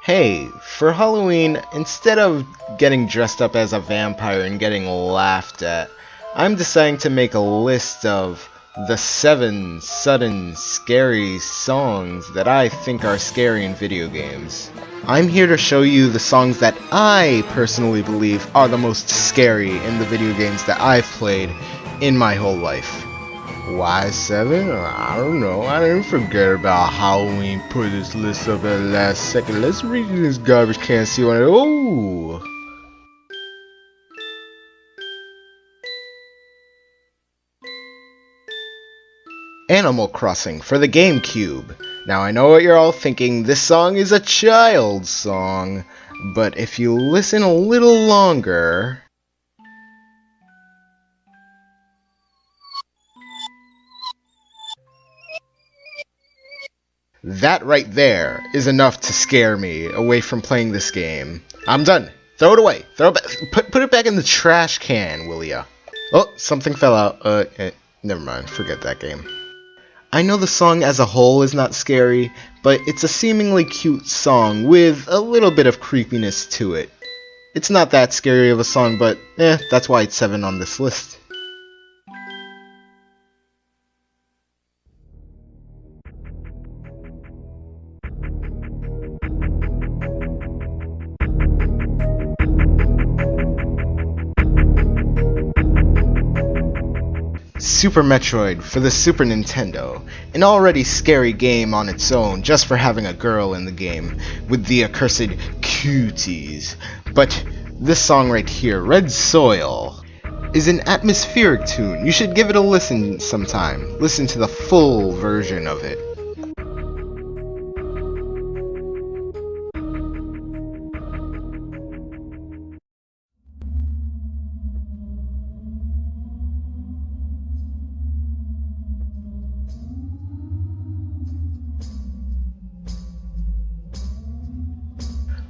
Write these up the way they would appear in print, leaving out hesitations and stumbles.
Hey, for Halloween, instead of getting dressed up as a vampire and getting laughed at, I'm deciding to make a list of the 7 sudden scary songs that I think are scary in video games. I'm here to show you the songs that I personally believe are the most scary in the video games that I've played in my whole life. Why 7? I don't know. I didn't forget about Halloween. Put this list up at the last second. Let's read this garbage can, see what it. Oh! Animal Crossing for the GameCube. Now I know what you're all thinking. This song is a child's song. But if you listen a little longer, that right there is enough to scare me away from playing this game. I'm done. Throw it away. Throw it back. Put it back in the trash can, will ya? Oh, something fell out. Never mind. Forget that game. I know the song as a whole is not scary, but it's a seemingly cute song with a little bit of creepiness to it. It's not that scary of a song, but that's why it's 7 on this list. Super Metroid for the Super Nintendo, an already scary game on its own just for having a girl in the game, with the accursed cuties. But this song right here, Red Soil, is an atmospheric tune. You should give it a listen sometime. Listen to the full version of it.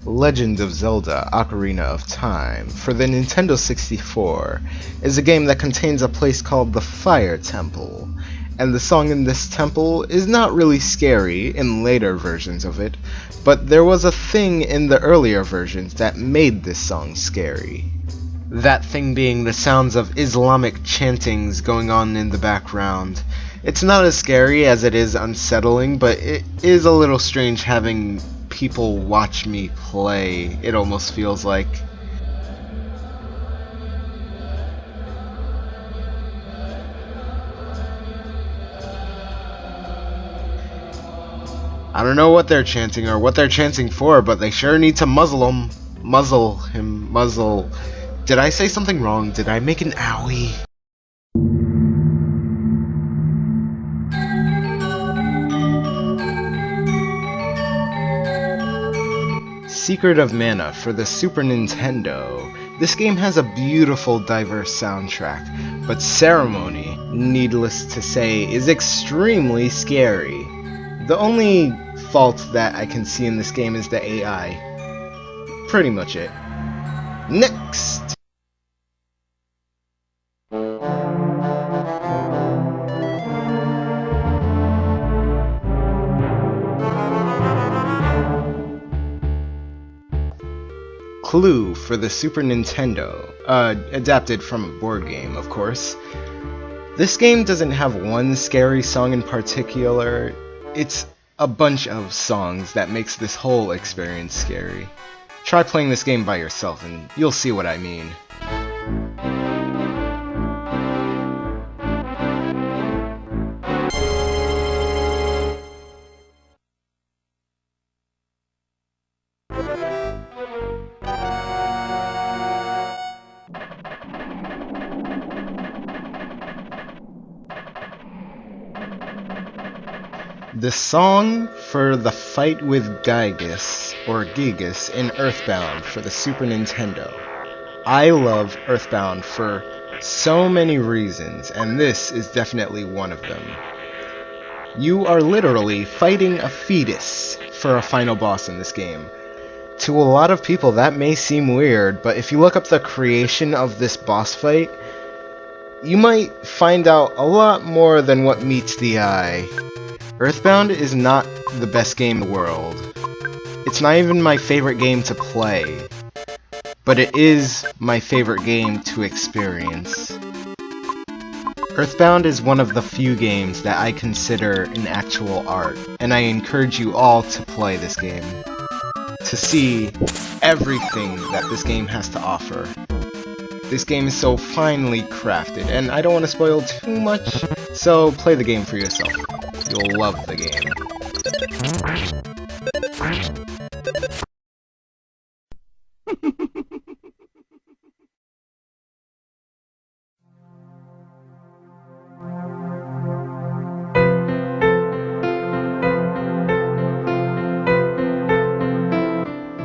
Legend of Zelda: Ocarina of Time for the Nintendo 64 is a game that contains a place called the Fire Temple, and the song in this temple is not really scary in later versions of it, but there was a thing in the earlier versions that made this song scary. That thing being the sounds of Islamic chantings going on in the background. It's not as scary as it is unsettling, but it is a little strange having people watch me play, it almost feels like. I don't know what they're chanting or what they're chanting for, but they sure need to muzzle him. Muzzle him. Muzzle. Did I say something wrong? Did I make an owie? Secret of Mana for the Super Nintendo. This game has a beautiful, diverse soundtrack, but Ceremony, needless to say, is extremely scary. The only fault that I can see in this game is the AI. Pretty much it. Next! Clue for the Super Nintendo, adapted from a board game, of course. This game doesn't have one scary song in particular, it's a bunch of songs that makes this whole experience scary. Try playing this game by yourself and you'll see what I mean. The song for the fight with Gygus, or Gigas, in Earthbound for the Super Nintendo. I love Earthbound for so many reasons, and this is definitely one of them. You are literally fighting a fetus for a final boss in this game. To a lot of people that may seem weird, but if you look up the creation of this boss fight, you might find out a lot more than what meets the eye. Earthbound is not the best game in the world, It's not even my favorite game to play, but it is my favorite game to experience. Earthbound is one of the few games that I consider an actual art, and I encourage you all to play this game, to see everything that this game has to offer. This game is so finely crafted, and I don't want to spoil too much, so play the game for yourself. You'll love the game.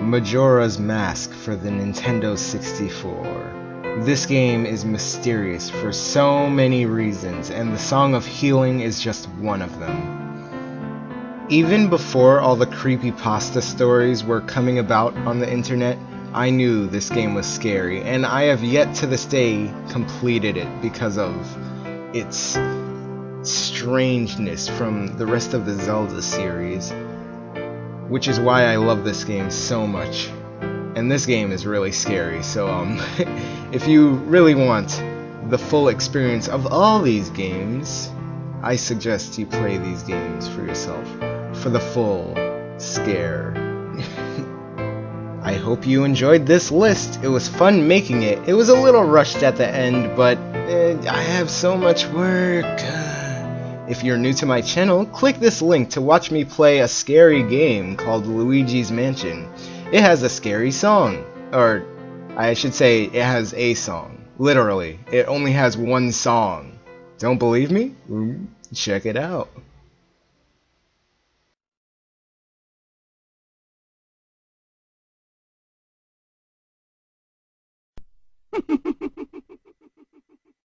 Majora's Mask for the Nintendo 64. This game is mysterious for so many reasons, and the Song of Healing is just one of them. Even before all the creepypasta stories were coming about on the internet, I knew this game was scary, and I have yet to this day completed it because of its strangeness from the rest of the Zelda series, which is why I love this game so much. And this game is really scary, so if you really want the full experience of all these games, I suggest you play these games for yourself, for the full scare. I hope you enjoyed this list. It was fun making it. It was a little rushed at the end, but I have so much work. If you're new to my channel, click this link to watch me play a scary game called Luigi's Mansion. It has a scary song, or I should say it has a song. Literally, it only has one song. Don't believe me? Check it out.